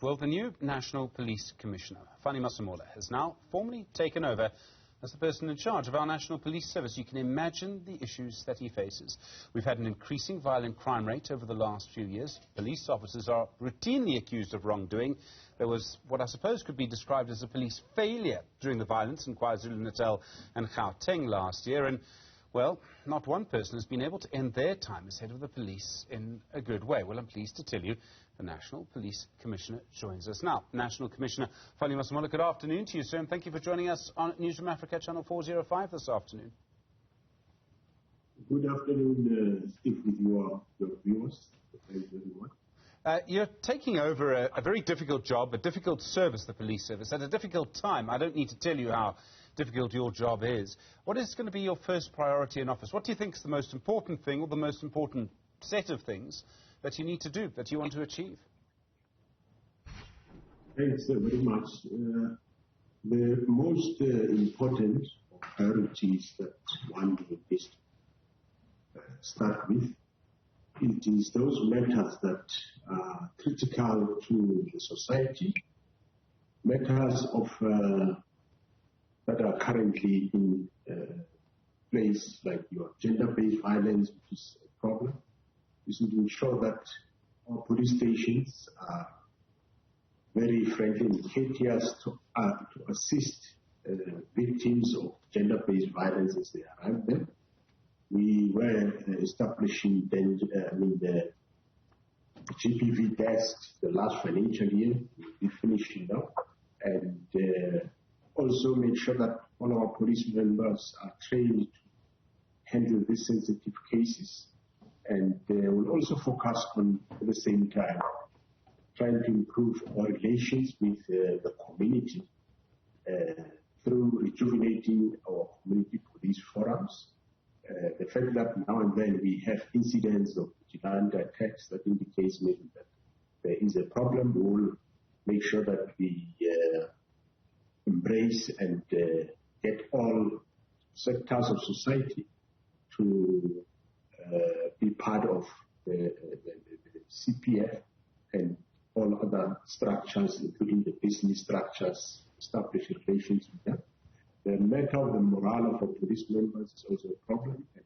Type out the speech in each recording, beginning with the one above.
Well, the new National Police Commissioner, Fannie Masemola, has now formally taken over as the person in charge of our National Police Service. You can imagine the issues that he faces. We've had an increasing violent crime rate over the last few years. Police officers are routinely accused of wrongdoing. There was what I suppose could be described as a police failure during the violence in KwaZulu-Natal and Gauteng last year. And, well, not one person has been able to end their time as head of the police in a good way. Well, I'm pleased to tell you the National Police Commissioner joins us now. National Commissioner Fannie Masemola, good afternoon to you, sir, and thank you for joining us on Newzroom Afrika, Channel 405 this afternoon. Good afternoon, Steve, with your viewers. Thank you very much. You're taking over a very difficult job, a difficult service, the police service, at a difficult time. I don't need to tell you how difficult your job is. What is going to be your first priority in office? What do you think is the most important thing or the most important set of things that you need to do, that you want to achieve? Thanks very much. The most important priorities that one needs to start with, it is those matters that are critical to the society, matters of that are currently in place, like your gender-based violence, which is a problem. We should ensure that our police stations are very friendly and courteous to assist victims of gender-based violence as they arrive there. We were establishing the GPV desks the last financial year. We're finishing now, and also make sure that all our police members are trained to handle these sensitive cases. And we'll also focus on, at the same time, trying to improve our relations with the community through rejuvenating our community police forums. The fact that now and then we have incidents of vigilante attacks that indicates maybe that there is a problem. We will make sure that we embrace and get all sectors of society to be part of the CPF and all other structures, including the business structures, establish relations with them. The matter of the morale of our police members is also a problem. And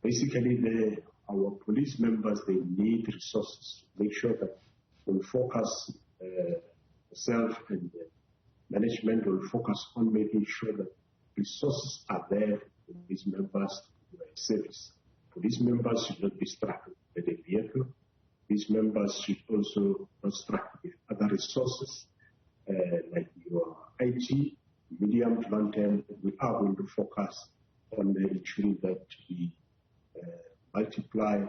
basically, our police members, they need resources. Make sure that we focus self and management will focus on making sure that resources are there for police members to do service. Police members should not be struck with a vehicle. Police members should also not struck with other resources like your IT, medium to long term. We are going to focus on ensuring that we multiply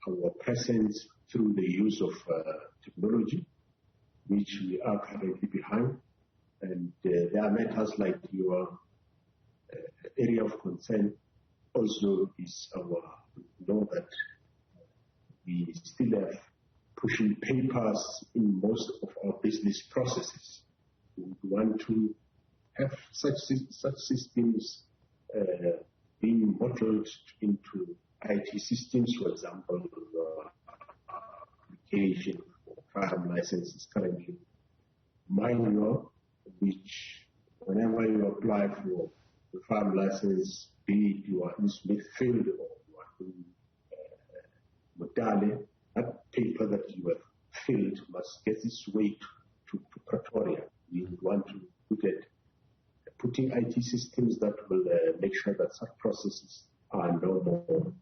our presence through the use of technology, which we are currently behind. And there are matters like your area of concern also is know that we still have pushing papers in most of our business processes. We want to have such systems being modeled into IT systems, for example, application for firearm licenses currently manual, which whenever you apply for the firearm license, be it you are in Smithfield or you are in Mutale, that paper that you have filled must get its way to Pretoria. We want to look at putting IT systems that will make sure that such processes are no more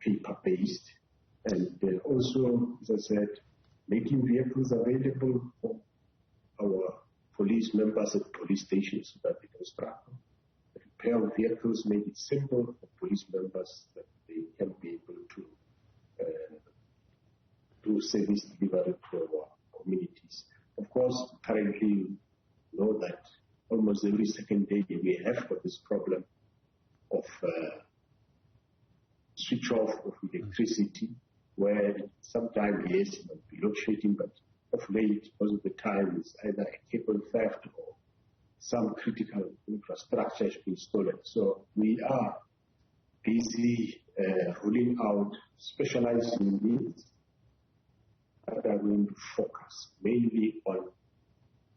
paper-based. And also, as I said, making vehicles available for our police members at police stations so that they can struggle. The repair of vehicles make it simple for police members that they can be able to do service delivery to our communities. Of course, currently, you know that almost every second day we have got this problem of switch off of electricity, where sometimes, yes, it might be load shedding, but of late, most of the time, it's either a cable theft or some critical infrastructure has been stolen. So we are busy rolling out specialized units that are going to focus mainly on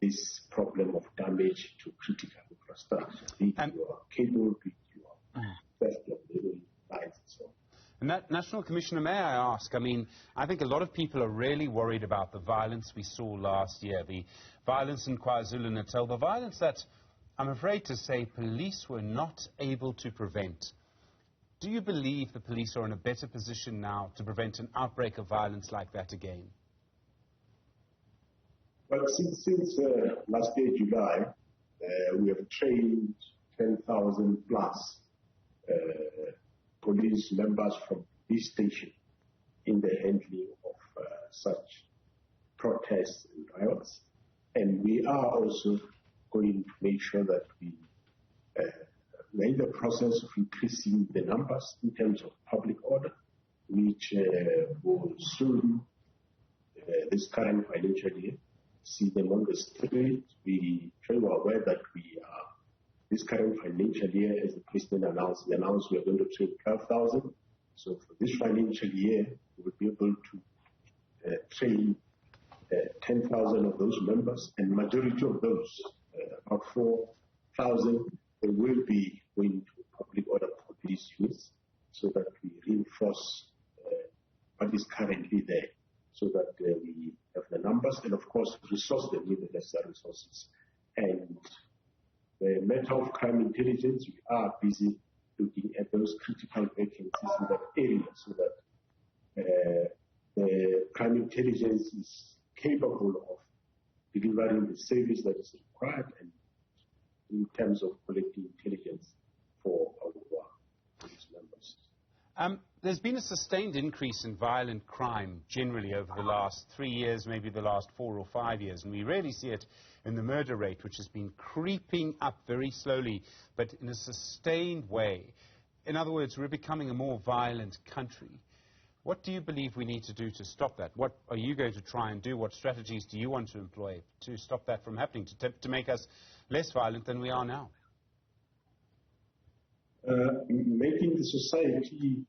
this problem of damage to critical infrastructure, be it your cable, be it your theft of the lines and so on. And that, National Commissioner, may I ask, I mean, I think a lot of people are really worried about the violence we saw last year, the violence in KwaZulu-Natal, the violence that, I'm afraid to say, police were not able to prevent. Do you believe the police are in a better position now to prevent an outbreak of violence like that again? Well, since last year, July, we have trained 10,000 plus police members from this station in the handling of such protests and riots. And we are also going to make sure that we're in the process of increasing the numbers in terms of public order, which will soon, this current financial year, see them on the street. We are aware that we are, this current financial year, as the President announced, we are going to train 12,000. So for this financial year, we will be able to train 10,000 of those members, and majority of those, about 4,000, they will be going to public order police units, so that we reinforce what is currently there, so that we have the numbers, and of course resource them with the necessary resources. And the matter of crime intelligence, we are busy looking at those critical vacancies in that area, so that the crime intelligence is capable of delivering the service that is required, and in terms of collecting intelligence for our police members. There's been a sustained increase in violent crime generally over the last 3 years, maybe the last 4 or 5 years, and we really see it in the murder rate, which has been creeping up very slowly, but in a sustained way. In other words, we're becoming a more violent country. What do you believe we need to do to stop that? What are you going to try and do? What strategies do you want to employ to stop that from happening, to make us less violent than we are now? Making the society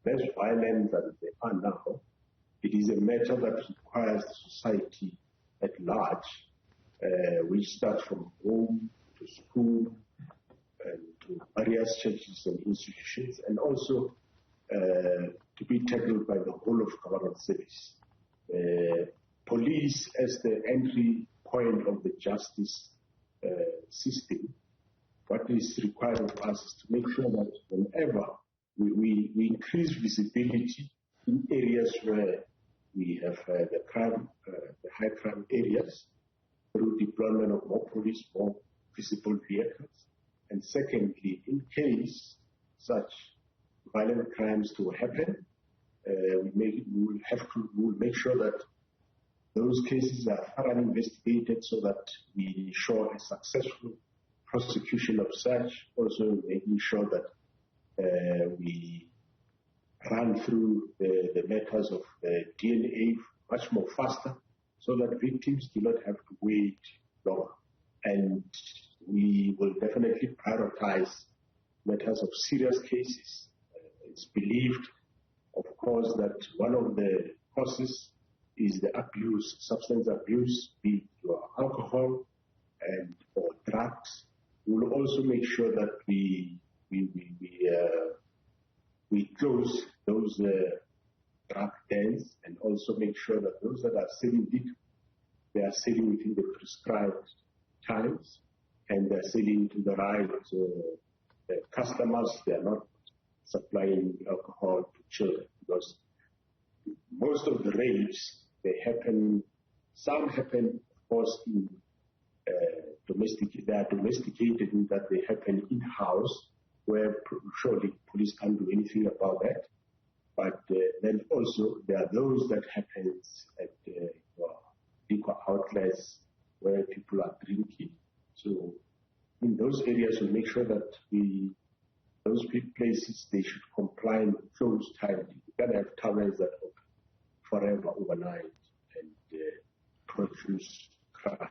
less violent than they are now, it is a matter that requires the society at large, which starts from home to school and to various churches and institutions, and also to be tackled by the whole of government service. Police as the entry point of the justice system, what is required of us is to make sure that whenever we increase visibility in areas where we have the high crime areas, through deployment of more police, more visible vehicles. And secondly, in case such violent crimes to happen, we'll make sure that those cases are thoroughly investigated, so that we ensure a successful prosecution of such, also making sure that we run through the matters of DNA much more faster, so that victims do not have to wait long. And we will definitely prioritize matters of serious cases. It's believed, of course, that one of the causes is the abuse, substance abuse, be it your alcohol and or drugs. We'll also make sure that we close those drug dens, and also make sure that those that are selling it, they are selling within the prescribed times, and they're selling to the right customers. They are not supplying alcohol to children, because most of the rapes, some happen, of course, in they are domesticated, in that they happen in-house, where surely police can't do anything about that. But then also there are those that happens at liquor outlets where people are drinking. So in those areas, we make sure that those places, they should comply and close timely. You can't have taverns that open forever, overnight, and produce crime.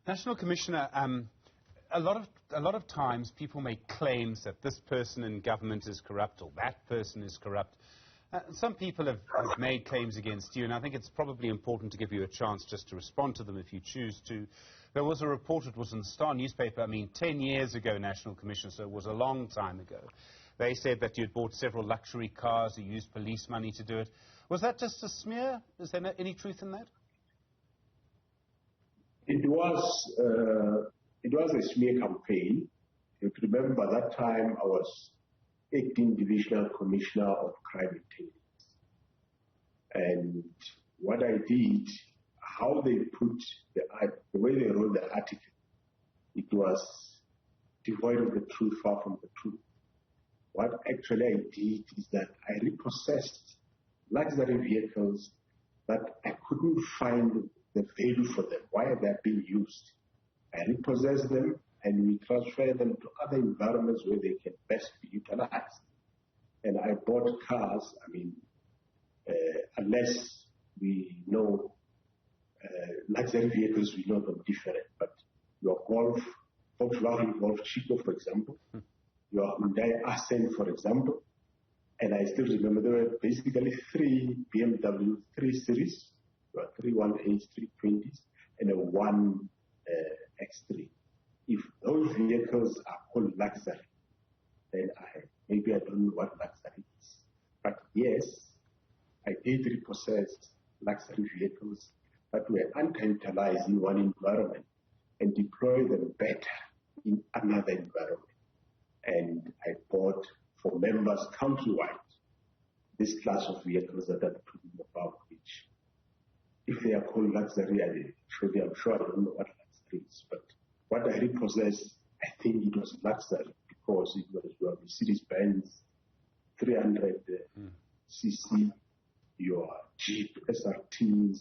National Commissioner, a lot of times people make claims that this person in government is corrupt or that person is corrupt. Some people have made claims against you, and I think it's probably important to give you a chance just to respond to them if you choose to. There was a report, it was in the Star newspaper, 10 years ago, National Commissioner, so it was a long time ago. They said that you'd bought several luxury cars, you used police money to do it. Was that just a smear? Is there any truth in that? It was a smear campaign. You can remember that time I was acting Divisional Commissioner of Crime Intelligence. And what I did, how they put the way they wrote the article, it was devoid of the truth, far from the truth. What actually I did is that I repossessed luxury vehicles that I couldn't find the value for them. Why are they being used? I repossessed them and we transfer them to other environments where they can best be utilized. And I bought cars, unless we know luxury vehicles, we know them different. But your Golf, Volkswagen Golf Chico, for example, your Hyundai Accent, for example, and I still remember there were basically 3 BMW 3 Series, 318s, 320s, and a 1 X3. If those vehicles are called luxury, then maybe I don't know what luxury is. But yes, I did repossess luxury vehicles that were unutilized in one environment and deploy them better in another environment. And I bought for members countrywide this class of vehicles that I'm talking about, which, if they are called luxury, I'm sure I don't know what luxury is. But what I repossessed, I think it was luxury because it was your Mercedes-Benz 300 cc, your Jeep SRTs,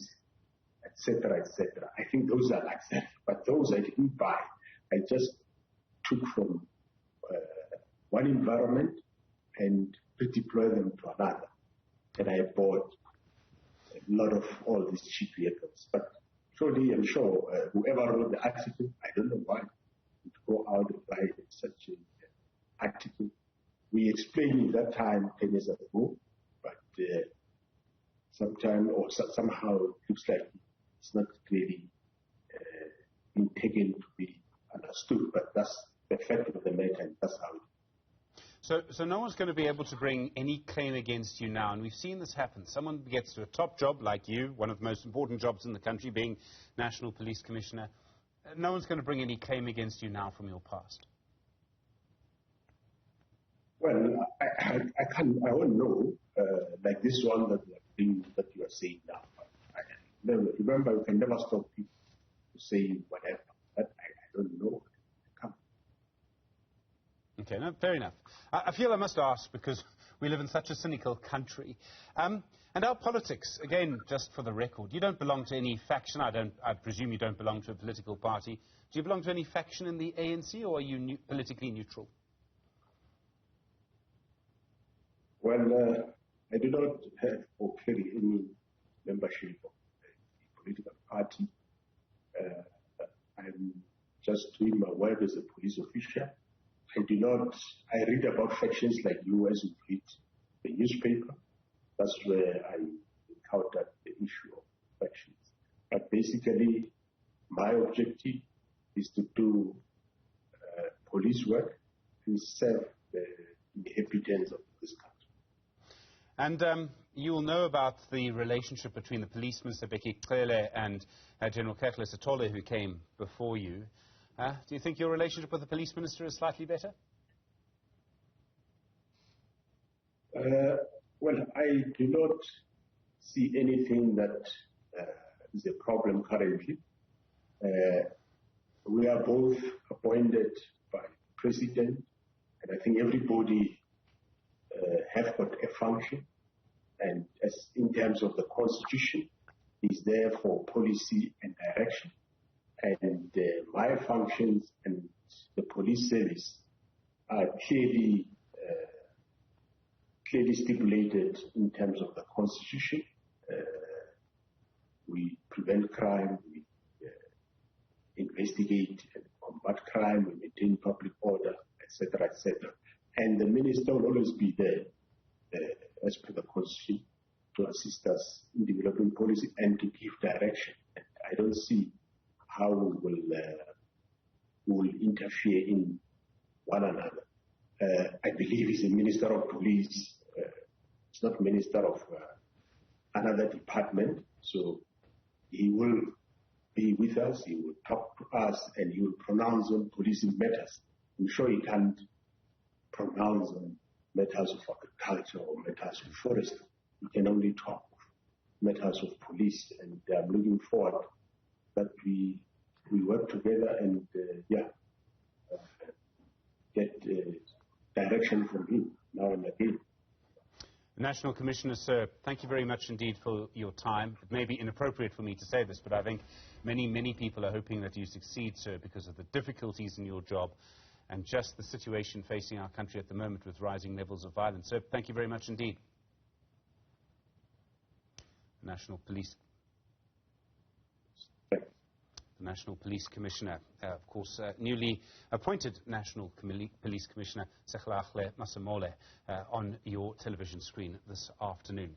etc., etc. I think those are luxury, but those I didn't buy. I just took from one environment and redeploy them to another. And I bought a lot of all these cheap vehicles. But surely, I'm sure whoever wrote the article, I don't know why, would go out and write such an article. We explained it that time 10 years ago, but somehow it looks like it's not clearly been taken to be understood. But that's the fact of the matter, and that's how it is. So no one's going to be able to bring any claim against you now, and we've seen this happen. Someone gets to a top job like you, one of the most important jobs in the country, being National Police Commissioner. No one's going to bring any claim against you now from your past. Well, I won't know, like this one that you are saying now. Remember, you can never stop people to say whatever. That I don't know. Okay, no, fair enough. I feel I must ask because we live in such a cynical country. And our politics, again, just for the record, you don't belong to any faction. I presume you don't belong to a political party. Do you belong to any faction in the ANC, or are you politically neutral? Well, I do not have or carry any membership of a political party. I'm just doing my work as a police official. I read about factions like you as you read the newspaper. That's where I encountered the issue of factions. But basically, my objective is to do police work and serve the inhabitants of this country. And you will know about the relationship between the police minister, Bheki Cele, and General Kagiso Setole, who came before you. Do you think your relationship with the police minister is slightly better? Well, I do not see anything that is a problem currently. We are both appointed by the president, and I think everybody have got a function. And as in terms of the constitution, is there for policy and direction. And my functions and the police service are clearly stipulated in terms of the constitution. We prevent crime, we investigate and combat crime, we maintain public order, etc., etc. And the minister will always be there as per the Constitution, to assist us in developing policy and to give direction. And I don't see how we will interfere in one another. I believe he's a minister of police. It's not minister of another department. So he will be with us, he will talk to us, and he will pronounce on policing matters. I'm sure he can't pronounce on matters of agriculture or matters of forestry. We can only talk matters of police, and I'm looking forward that we work together and get direction from him now and again. National Commissioner, sir, thank you very much indeed for your time. It may be inappropriate for me to say this, but I think many people are hoping that you succeed, sir, because of the difficulties in your job and just the situation facing our country at the moment with rising levels of violence. So thank you very much indeed. The National Police Commissioner, of course, newly appointed National Police Commissioner Bheki Cele on your television screen this afternoon.